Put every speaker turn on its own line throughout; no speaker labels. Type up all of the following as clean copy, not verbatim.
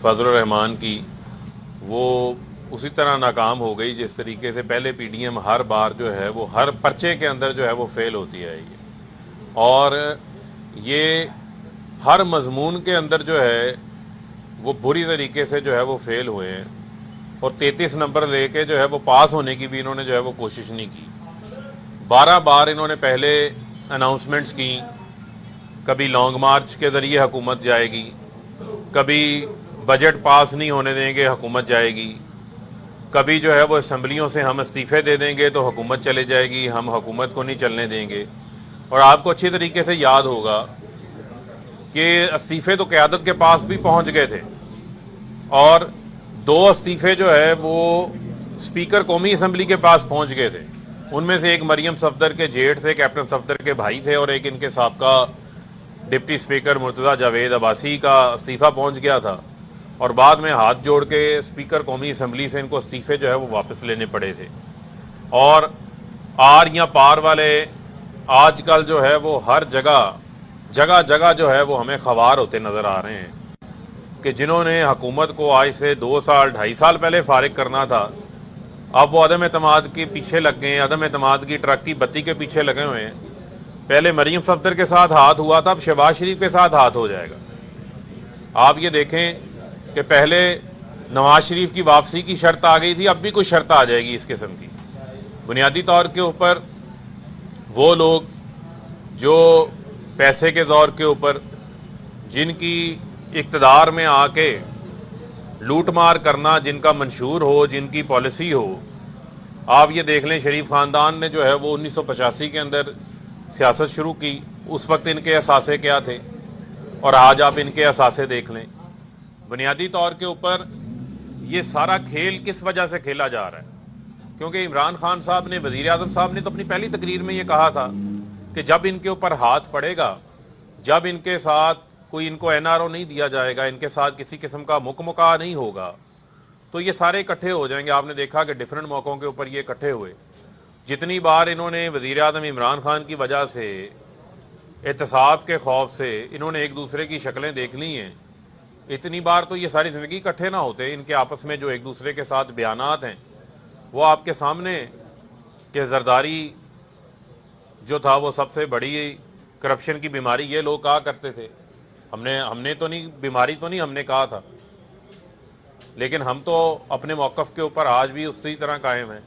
فضل الرحمان کی، وہ اسی طرح ناکام ہو گئی جس طریقے سے پہلے پی ڈی ایم ہر بار جو ہے وہ ہر پرچے کے اندر جو ہے وہ فیل ہوتی آئی ہے، اور یہ ہر مضمون کے اندر جو ہے وہ بری طریقے سے جو ہے وہ فیل ہوئے ہیں، اور 33 نمبر لے کے جو ہے وہ پاس ہونے کی بھی انہوں نے جو ہے وہ کوشش نہیں کی۔ 12 بار انہوں نے پہلے اناؤنسمنٹس کی، کبھی لانگ مارچ کے ذریعے حکومت جائے گی، کبھی بجٹ پاس نہیں ہونے دیں گے حکومت جائے گی، کبھی جو ہے وہ اسمبلیوں سے ہم استعفے دے دیں گے تو حکومت چلے جائے گی، ہم حکومت کو نہیں چلنے دیں گے۔ اور آپ کو اچھی طریقے سے یاد ہوگا کہ استعفے تو قیادت کے پاس بھی پہنچ گئے تھے، اور 2 استعفے جو ہے وہ اسپیکر قومی اسمبلی کے پاس پہنچ گئے تھے۔ ان میں سے ایک مریم صفدر کے جیٹھ تھے، کیپٹن صفدر کے بھائی تھے، اور ایک ان کے سابقہ ڈپٹی اسپیکر مرتضیٰ جاوید عباسی کا استعفیٰ پہنچ گیا تھا، اور بعد میں ہاتھ جوڑ کے اسپیکر قومی اسمبلی سے ان کو استعفے جو ہے وہ واپس لینے پڑے تھے۔ اور آر یا پار والے آج کل جو ہے وہ ہر جگہ جگہ جگہ جو ہے وہ ہمیں خوار ہوتے نظر آ رہے ہیں، کہ جنہوں نے حکومت کو آج سے 2 سال 2.5 سال پہلے فارغ کرنا تھا، اب وہ عدم اعتماد کے پیچھے لگ گئے ہیں، عدم اعتماد کی ٹرک کی بتی کے پیچھے لگے ہوئے ہیں۔ پہلے مریم صفدر کے ساتھ ہاتھ ہوا تھا، اب شہباز شریف کے ساتھ ہاتھ ہو جائے گا۔ آپ یہ دیکھیں کہ پہلے نواز شریف کی واپسی کی شرط آ گئی تھی، اب بھی کوئی شرط آ جائے گی اس قسم کی۔ بنیادی طور کے اوپر وہ لوگ جو پیسے کے زور کے اوپر، جن کی اقتدار میں آ کے لوٹ مار کرنا جن کا منشور ہو، جن کی پالیسی ہو، آپ یہ دیکھ لیں شریف خاندان نے جو ہے وہ 1985 کے اندر سیاست شروع کی، اس وقت ان کے اثاثے کیا تھے، اور آج آپ ان کے اثاثے دیکھ لیں۔ بنیادی طور کے اوپر یہ سارا کھیل کس وجہ سے کھیلا جا رہا ہے؟ کیونکہ عمران خان صاحب نے، وزیر اعظم صاحب نے تو اپنی پہلی تقریر میں یہ کہا تھا کہ جب ان کے اوپر ہاتھ پڑے گا، جب ان کے ساتھ کوئی ان کو این آر او نہیں دیا جائے گا، ان کے ساتھ کسی قسم کا مکمکا نہیں ہوگا، تو یہ سارے اکٹھے ہو جائیں گے۔ آپ نے دیکھا کہ ڈیفرنٹ موقعوں کے اوپر یہ اکٹھے ہوئے۔ جتنی بار انہوں نے وزیر اعظم عمران خان کی وجہ سے، احتساب کے خوف سے انہوں نے ایک دوسرے کی شکلیں دیکھ لی ہیں، اتنی بار تو یہ ساری زندگی اکٹھے نہ ہوتے۔ ان کے آپس میں جو ایک دوسرے کے ساتھ بیانات ہیں وہ آپ کے سامنے، کہ زرداری جو تھا وہ سب سے بڑی کرپشن کی بیماری یہ لوگ کہا کرتے تھے۔ ہم نے تو نہیں، بیماری تو نہیں ہم نے کہا تھا، لیکن ہم تو اپنے موقف کے اوپر آج بھی اسی طرح قائم ہیں۔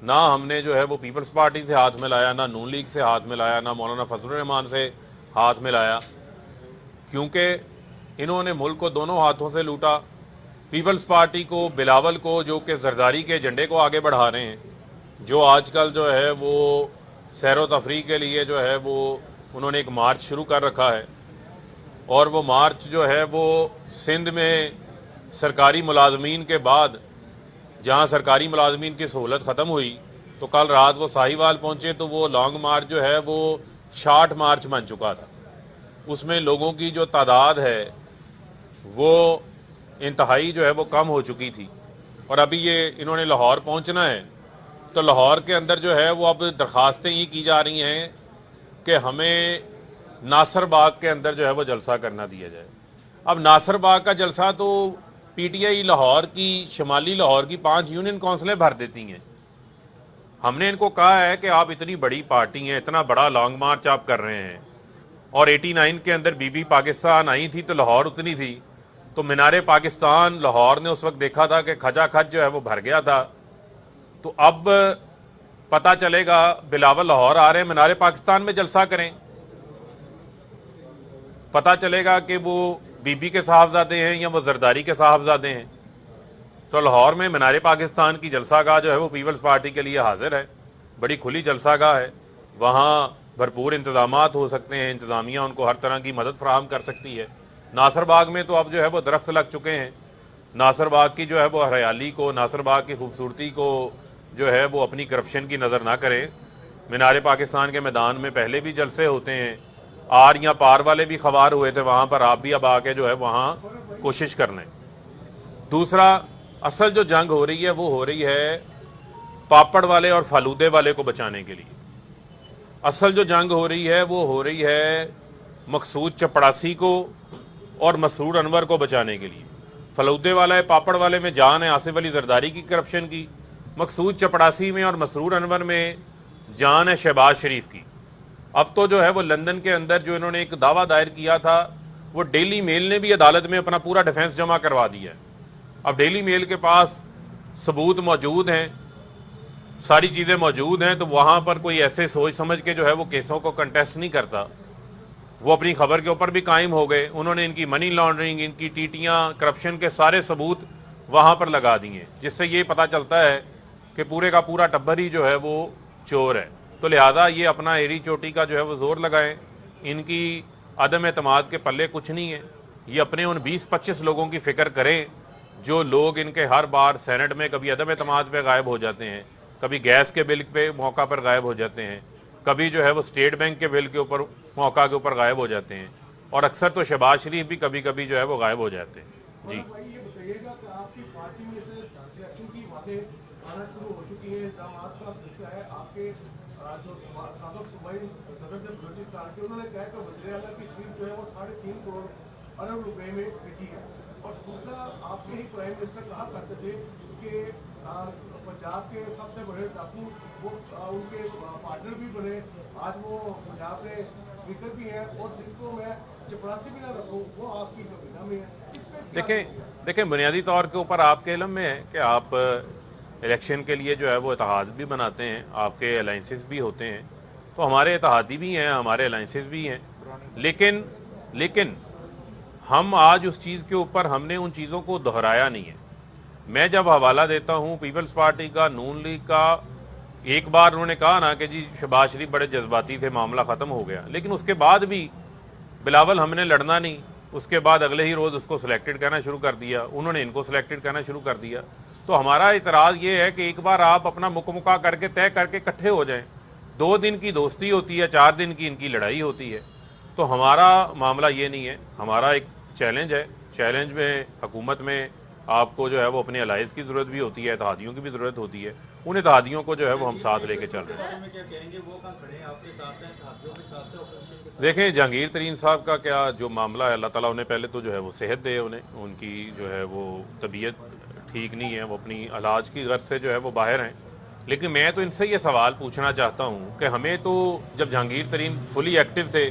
نہ ہم نے جو ہے وہ پیپلز پارٹی سے ہاتھ ملایا، نہ نون لیگ سے ہاتھ ملایا، نہ مولانا فضل الرحمان سے ہاتھ ملایا، کیونکہ انہوں نے ملک کو دونوں ہاتھوں سے لوٹا۔ پیپلز پارٹی کو، بلاول کو، جو کہ زرداری کے ایجنڈے کو آگے بڑھا رہے ہیں، جو آج کل جو ہے وہ سیر و تفریح کے لیے جو ہے وہ انہوں نے ایک مارچ شروع کر رکھا ہے، اور وہ مارچ جو ہے وہ سندھ میں سرکاری ملازمین کے بعد، جہاں سرکاری ملازمین کی سہولت ختم ہوئی، تو کل رات وہ ساہیوال پہنچے تو وہ لانگ مارچ جو ہے وہ شارٹ مارچ بن چکا تھا۔ اس میں لوگوں کی جو تعداد ہے وہ انتہائی جو ہے وہ کم ہو چکی تھی، اور ابھی یہ انہوں نے لاہور پہنچنا ہے، تو لاہور کے اندر جو ہے وہ اب درخواستیں یہ کی جا رہی ہیں کہ ہمیں ناصر باغ کے اندر جو ہے وہ جلسہ کرنا دیا جائے۔ اب ناصر باغ کا جلسہ تو پی ٹی آئی لاہور کی، شمالی لاہور کی 5 یونین کونسلیں بھر دیتی ہیں۔ ہم نے ان کو کہا ہے کہ آپ اتنی بڑی پارٹی ہیں، اتنا بڑا لانگ مارچ آپ کر رہے ہیں، اور 89 کے اندر بی بی پاکستان آئی تھی تو لاہور اتنی تھی، تو مینار پاکستان لاہور نے اس وقت دیکھا تھا کہ کھچا کھچ جو ہے وہ بھر گیا تھا۔ تو اب پتہ چلے گا بلاول لاہور آ رہے ہیں، مینار پاکستان میں جلسہ کریں، پتہ چلے گا کہ وہ بی بی کے صاحبزادے ہیں یا وہ زرداری کے صاحبزادے ہیں۔ تو لاہور میں مینار پاکستان کی جلسہ گاہ جو ہے وہ پیپلز پارٹی کے لیے حاضر ہے، بڑی کھلی جلسہ گاہ ہے، وہاں بھرپور انتظامات ہو سکتے ہیں، انتظامیہ ان کو ہر طرح کی مدد فراہم کر سکتی ہے۔ ناصر باغ میں تو اب جو ہے وہ درخت لگ چکے ہیں، ناصر باغ کی جو ہے وہ ہریالی کو، ناصر باغ کی خوبصورتی کو جو ہے وہ اپنی کرپشن کی نظر نہ کریں۔ مینار پاکستان کے میدان میں پہلے بھی جلسے ہوتے ہیں، آر یا پار والے بھی خوار ہوئے تھے وہاں پر، آپ بھی اب آ کے جو ہے وہاں کوشش کر لیں۔ دوسرا، اصل جو جنگ ہو رہی ہے وہ ہو رہی ہے پاپڑ والے اور فالودے والے کو بچانے کے لیے۔ اصل جو جنگ ہو رہی ہے وہ ہو رہی ہے، مقصود چپڑاسی کو اور مسرور انور کو بچانے کے لیے۔ फलूदे वाला है, पापड़ वाले में जान है आसिफ अली जरदारी की करप्शन की, मकसूद चपड़ासी में और मसरूर अनवर में जान है शहबाज शरीफ की। अब तो जो है वो लंदन के अंदर जो इन्होंने एक दावा दायर किया था, वो डेली मेल ने भी अदालत में अपना पूरा डिफेंस जमा करवा दिया है। अब डेली मेल के पास सबूत मौजूद हैं, सारी चीज़ें मौजूद हैं, तो वहाँ पर कोई ऐसे सोच समझ के जो है वो केसों को कंटेस्ट नहीं करता। वो अपनी खबर के ऊपर भी कायम हो गए। उन्होंने इनकी मनी लॉन्ड्रिंग, इनकी टीटियाँ, करप्शन के सारे सबूत वहाँ पर लगा दिए, जिससे ये पता चलता है कि पूरे का पूरा टब्बर ही जो है वो चोर है। तो लिहाजा ये अपना एड़ी चोटी का जो है वो जोर लगाएं। इनकी अदम एतमाद के पल्ले कुछ नहीं है। ये अपने उन 20-25 लोगों की फ़िक्र करें जो लोग इनके हर बार सेनेट में कभी अदम एतमाद पे गायब हो जाते हैं, कभी गैस के बिल पे मौका पर गायब हो जाते हैं, कभी जो है वो स्टेट बैंक के बिल के ऊपर मौका के ऊपर गायब हो जाते हैं, और अक्सर तो शहबाज शरीफ भी कभी कभी जो है वो गायब हो जाते हैं। जी,
ये बताइएगा कि आपकी पार्टी में से इलेक्शन की बातें आना शुरू हो चुकी हैं। जमात का सिलसिला है, आपके जो साबिक सूबाई सदर थे बलूचिस्तान के, उन्होंने कहा कि वज़ीर आला की सीट जो है वो 3.5 करोड़ अरब रुपए में बिकी है। और दूसरा, आपके ही प्राइम मिनिस्टर कहा करते थे कि पंजाब के सबसे बड़े डाकू वो उनके पार्टनर भी बने। आज वो पंजाब के स्पीकर भी हैं, और जिनको मैं चपरासी भी ना रखूँ वो आपकी कबीना में है।
देखें बुनियादी तौर के ऊपर आपके इल्म में है कि आप इलेक्शन के लिए जो है वो इत्तेहाद भी बनाते हैं, आपके अलाइंसेस भी होते हैं, तो हमारे इत्तेहादी भी हैं, हमारे अलाइंसेस भी हैं। लेकिन हम आज उस चीज़ के ऊपर हमने उन चीज़ों को दोहराया नहीं है। मैं जब हवाला देता हूँ पीपल्स पार्टी का, नून लीग का, एक बार उन्होंने कहा ना कि जी शहबाज शरीफ बड़े जज्बाती थे, मामला ख़त्म हो गया, लेकिन उसके बाद भी बिलावल हमने लड़ना नहीं, उसके बाद अगले ही रोज़ उसको सिलेक्टेड कहना शुरू कर दिया, उन्होंने इनको सिलेक्टेड कहना शुरू कर दिया। तो हमारा इतराज़ ये है कि एक बार आप अपना मुकमुका करके तय करके इकट्ठे हो जाएं। 2 दिन की दोस्ती होती है, 4 दिन की इनकी लड़ाई होती है। तो हमारा मामला ये नहीं है, हमारा एक चैलेंज है। चैलेंज में हुकूमत में आपको जो है वो अपने अलाइज की ज़रूरत भी होती है, इत्तेहादियों की भी ज़रूरत होती है। उन इत्तेहादियों को जो है वो हम साथ लेके चल रहे हैं। देखें जहांगीर तरीन साहब का क्या जो मामला है, अल्लाह ताला उन्हें पहले तो जो है वो सेहत दे, उन्हें उनकी जो है वो तबीयत ठीक नहीं है, वो अपनी इलाज की गर्ज से जो है वो बाहर हैं। लेकिन मैं तो इनसे ये सवाल पूछना चाहता हूँ कि हमें तो जब जहांगीर तरीन फुली एक्टिव थे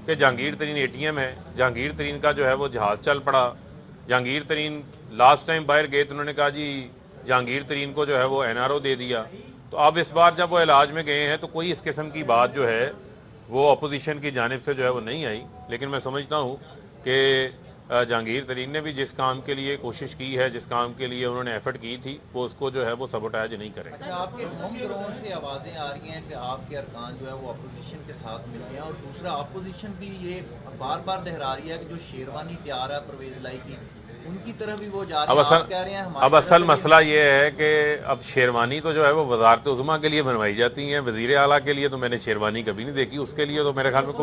कि जहांगीर तरीन ATM है, जहांगीर तरीन का जो है वो जहाज़ चल पड़ा, जहांगीर तरीन लास्ट टाइम बाहर गए तो उन्होंने कहा जी जहांगीर तरीन को जो है वो NRO दे दिया। तो अब इस बार जब वो इलाज में गए हैं तो कोई इस किस्म की बात जो है वो अपोजिशन की जानिब से जो है वो नहीं आई। लेकिन मैं समझता हूँ कि जहांगीर तरीन ने भी जिस काम के लिए कोशिश की है, जिस काम के लिए उन्होंने एफर्ट की थी, वो उसको जो है वो सबोटाइज नहीं करेंगे।
अच्छा, आपके होम ग्राउंड से आवाज़ें आ रही हैं कि आपके अरकान जो है वो अपोजिशन के साथ मिलते हैं, और दूसरा अपोजिशन भी ये बार बार दोहरा रही है कि जो शेरवानी तैयार है परवेज़ लाई की, उनकी तरफ भी वो जा रही है। आप कह रहे हैं
अब असल मसला ये है कि अब शेरवानी तो जो है वो वज़ारत उज़्मा के लिए बनवाई जाती हैं, वज़ीर आला के लिए तो मैंने शेरवानी कभी नहीं देखी। उसके लिए तो मेरे ख्याल में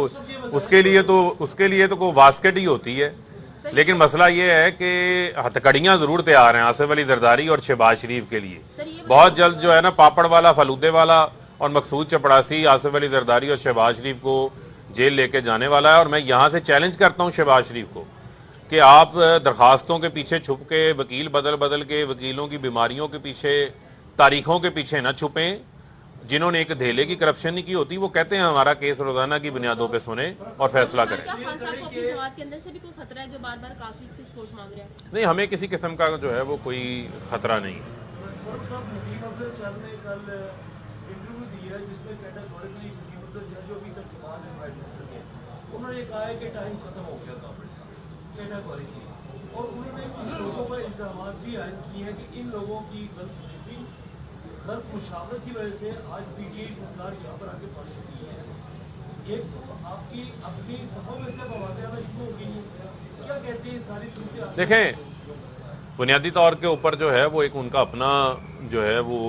उसके लिए तो कोई बास्केट ही होती है। लेकिन मसला ये है कि हथकड़ियाँ ज़रूर तैयार हैं आसिफ अली जरदारी और शहबाज शरीफ के लिए। बहुत जल्द जो है ना पापड़ वाला, फलूदे वाला और मकसूद चपड़ासी आसिफ अली जरदारी और शहबाज शरीफ को जेल लेके जाने वाला है। और मैं यहाँ से चैलेंज करता हूँ शहबाज शरीफ को कि आप दरखास्तों के पीछे छुप के, वकील बदल बदल के, वकीलों की बीमारियों के पीछे, तारीखों के पीछे न छुपें। जिन्होंने एक धेले की करप्शन नहीं की होती वो कहते हैं हमारा केस रोजाना की बुनियादों पे सुने और फैसला करें। नहीं, हमें किसी किस्म का जो है वो कोई खतरा नहीं है।
और उन्होंने कुछ लोगों पर इल्जामात भी आयद किए हैं कि इन लोगों की गलत मुशावरत की वजह से आज PTI सरकार यहाँ पर आगे बढ़ चुकी है। एक तो आपकी अपनी सफर में से आवाज़ें आना शुरू हो गई हैं, क्या कहते हैं सारी सूरत?
देखें बुनियादी तौर के ऊपर जो है वो एक उनका अपना जो है वो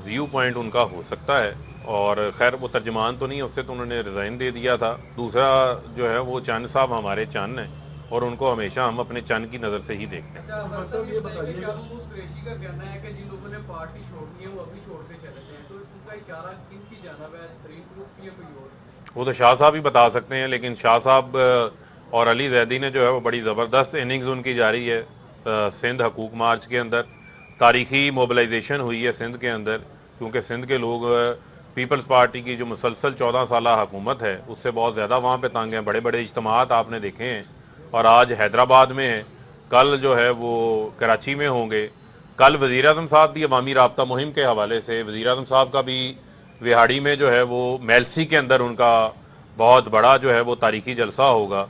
व्यू पॉइंट उनका हो सकता है, और खैर वो तर्जमान तो नहीं है, उससे तो उन्होंने रिज़ाइन दे दिया था। दूसरा जो है वो चंद साहब हमारे चंद हैं और उनको हमेशा हम अपने चंद की नज़र से ही देखते हैं।
ये बताइए का कहना है कि जिन लोगों ने पार्टी छोड़नी है वो अभी छोड़ के चले हैं, तो उनका इशारा किनकी जानिब है, तरीन ग्रुप या कोई और?
वो तो शाह साहब ही बता सकते हैं, लेकिन शाह साहब और अली जैदी ने जो है वो बड़ी ज़बरदस्त इनिंग्स उनकी जारी है। सिंध हकूक मार्च के अंदर तारीखी मोबिलाइजेशन हुई है सिंध के अंदर, क्योंकि सिंध के लोग पीपल्स पार्टी की जो मुसलसल 14 साल हुकूमत है उससे बहुत ज़्यादा वहाँ पे तंग हैं। बड़े बड़े इज्तिमात आपने देखे हैं, और आज हैदराबाद में है, कल जो है वो कराची में होंगे। कल वज़ीर आज़म साहब भी अवामी राब्ता मुहिम के हवाले से, वज़ीर आज़म साहब का भी विहाड़ी में जो है वो मेलसी के अंदर उनका बहुत बड़ा जो है वो तारीखी जलसा होगा।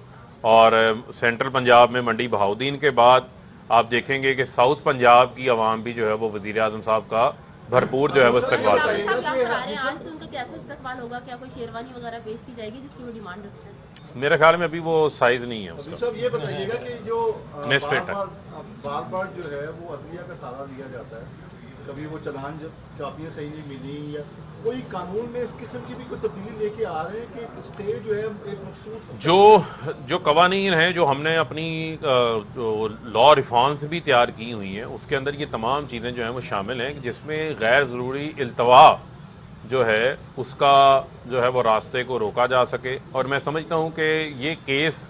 और सेंट्रल पंजाब में मंडी बहाउद्दीन के बाद आप देखेंगे कि साउथ पंजाब की आवाम भी जो है वो वज़ीर आज़म साहब का भरपूर जो है वो इस्तकबाल करेगी।
आज तो उनका कैसा इस्तकबाल होगा? क्या कोई शेरवानी वगैरह पेश की जाएगी जिसकी वो डिमांड रखते हैं?
मेरे ख्याल में अभी वो साइज़ नहीं है उसका।
साहब ये बताइएगा कि जो
मिसफिट है।
बार जो है वो अदलिया का सहारा लिया जाता है, कभी वो चालान कापियाँ सही नहीं मिली, या कोई कानून में इस किस्म की भी कोई तब्दीली लेके आ रहे हैं कि स्टे जो है एक मखसूस
जो कवानीन हैं जो हमने अपनी लॉ रिफॉर्म्स भी तैयार की हुई हैं, उसके अंदर ये तमाम चीज़ें जो हैं वो शामिल हैं, जिसमें गैर ज़रूरी इल्तवा जो है उसका जो है वो रास्ते को रोका जा सके। और मैं समझता हूँ कि ये केस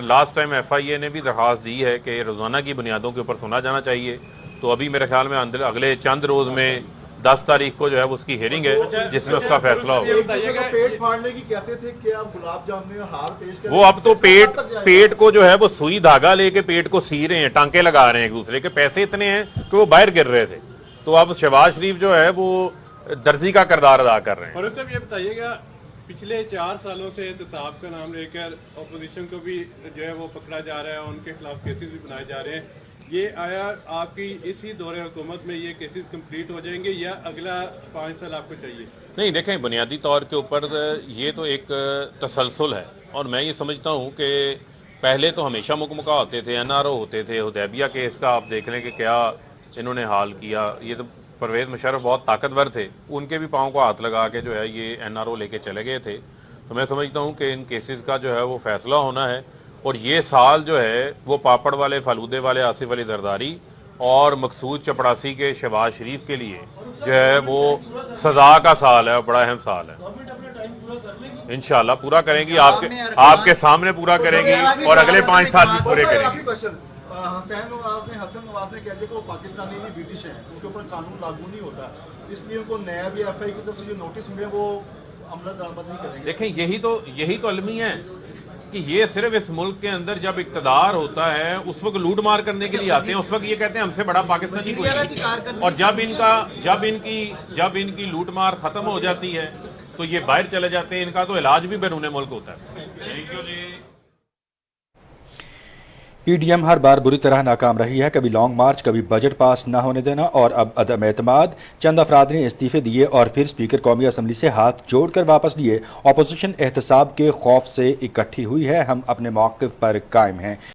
लास्ट टाइम FIA ने भी दरख्वास्त दी है कि रोज़ाना की बुनियादों के ऊपर सुना जाना चाहिए। तो अभी मेरे ख्याल में अगले चंद रोज़ में 10 तारीख को जो है उसकी हेयरिंग है जिसमें उसका फैसला होगा।
एक दूसरे को पेट फाड़ने की कहते थे कि आप गुलाब जामुन में हार पेश करें,
वो अब तो पेट को जो है वो सुई धागा लेके पेट को सी रहे हैं, टांके लगा रहे हैं एक दूसरे के। पैसे इतने हैं कि वो बाहर गिर रहे थे। तो अब शहबाज शरीफ जो है वो दर्जी का किरदार अदा कर रहे हैं।
और साहब ये बताइएगा, पिछले 4 सालों से एहतसाब का नाम लेकर अपोजिशन को भी जो है वो पकड़ा जा रहा है, उनके खिलाफ केसेस भी बनाए जा रहे हैं। ये आया आपकी इसी दौरे हुकूमत में ये केसेस कंप्लीट हो जाएंगे या अगला 5 साल आपको चाहिए?
नहीं, देखें, बुनियादी तौर के ऊपर ये तो एक तसलसल है, और मैं ये समझता हूँ कि पहले तो हमेशा मुकमुका होते थे, NRO होते थे। हुदैबिया केस का आप देख लें कि क्या इन्होंने हाल किया। ये तो परवेज़ मुशर्रफ बहुत ताकतवर थे, उनके भी पाँव को हाथ लगा के जो है ये NRO लेके चले गए थे। तो मैं समझता हूँ कि इन केसेस का जो है वो फैसला होना है, और ये साल जो है वो पापड़ वाले, फालूदे वाले, आसिफ अली जरदारी और मकसूद चपड़ासी के शहबाज शरीफ के लिए जो है वो सज़ा का साल है, बड़ा अहम साल है। इंशाल्लाह पूरा करेंगी, आपके सामने पूरा करेंगी, और अगले 5 साल भी पूरे करेंगी।
हसन नवाज ने कह दिया कि वो पाकिस्तानी नहीं ब्रिटिश हैं, उनके ऊपर कानून लागू नहीं होता, इसलिए उनको नया भी FI की तरफ से जो नोटिस मिले वो अमल दरामद नहीं करेंगे।
देखें, यही तो अलमी है कि ये सिर्फ इस मुल्क के अंदर जब इक़्तिदार होता है उस वक्त लूट मार करने के लिए आते हैं, उस वक्त ये कहते हैं हमसे बड़ा पाकिस्तानी कोई नहीं, और जब इनकी लूट मार खत्म हो जाती है तो ये बाहर चले जाते हैं। इनका तो इलाज भी बैरून मुल्क होता है। थैंक यू जी।
PDM हर बार बुरी तरह नाकाम रही है, कभी लॉन्ग मार्च, कभी बजट पास न होने देना, और अब अदम एतमाद। चंद अफराद ने इस्तीफे दिए और फिर स्पीकर कौमी असम्बली से हाथ जोड़कर वापस लिए। अपोजिशन एहतसाब के खौफ से इकट्ठी हुई है, हम अपने मौक़िफ़ पर कायम हैं।